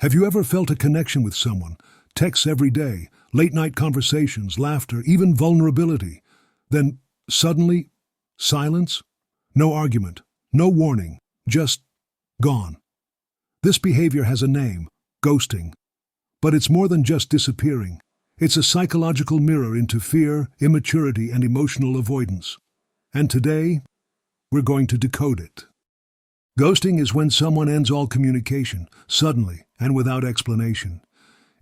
Have you ever felt a connection with someone? Texts every day, late-night conversations, laughter, even vulnerability. Then, suddenly, silence? No argument, no warning, just gone. This behavior has a name, ghosting. But it's more than just disappearing. It's a psychological mirror into fear, immaturity, and emotional avoidance. And today, we're going to decode it. Ghosting is when someone ends all communication, suddenly and without explanation.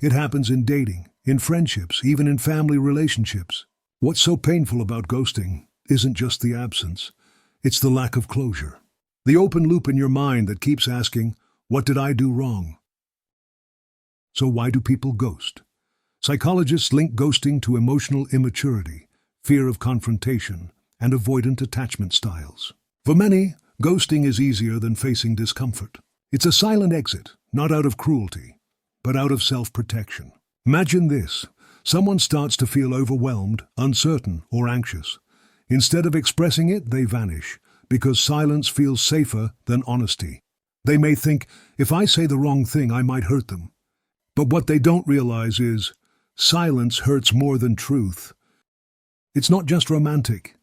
It happens in dating, in friendships, even in family relationships. What's so painful about ghosting isn't just the absence, it's the lack of closure. The open loop in your mind that keeps asking, what did I do wrong? So why do people ghost? Psychologists link ghosting to emotional immaturity, fear of confrontation, and avoidant attachment styles. For many, ghosting is easier than facing discomfort. It's a silent exit, not out of cruelty, but out of self-protection. Imagine this. Someone starts to feel overwhelmed, uncertain, or anxious. Instead of expressing it, they vanish, because silence feels safer than honesty. They may think, if I say the wrong thing, I might hurt them. But what they don't realize is, silence hurts more than truth. It's not just romantic.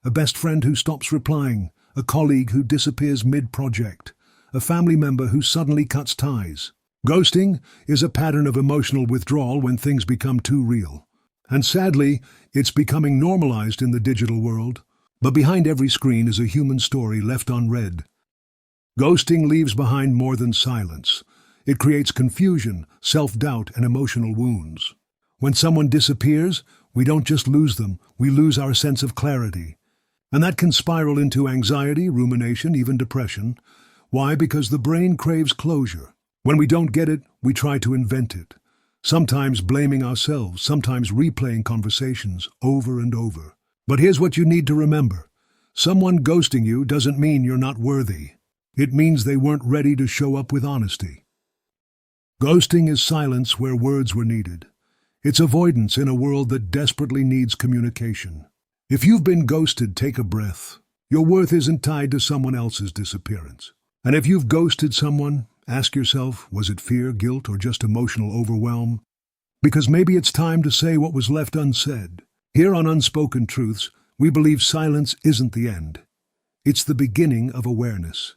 A best friend who stops replying, a colleague who disappears mid-project, a family member who suddenly cuts ties. Ghosting is a pattern of emotional withdrawal when things become too real. And sadly, it's becoming normalized in the digital world. But behind every screen is a human story left unread. Ghosting leaves behind more than silence. It creates confusion, self-doubt, and emotional wounds. When someone disappears, we don't just lose them, we lose our sense of clarity. And that can spiral into anxiety, rumination, even depression. Why? Because the brain craves closure. When we don't get it, we try to invent it. Sometimes blaming ourselves, sometimes replaying conversations over and over. But here's what you need to remember. Someone ghosting you doesn't mean you're not worthy. It means they weren't ready to show up with honesty. Ghosting is silence where words were needed. It's avoidance in a world that desperately needs communication. If you've been ghosted, take a breath. Your worth isn't tied to someone else's disappearance. And if you've ghosted someone, ask yourself, was it fear, guilt, or just emotional overwhelm? Because maybe it's time to say what was left unsaid. Here on Unspoken Truths, we believe silence isn't the end. It's the beginning of awareness.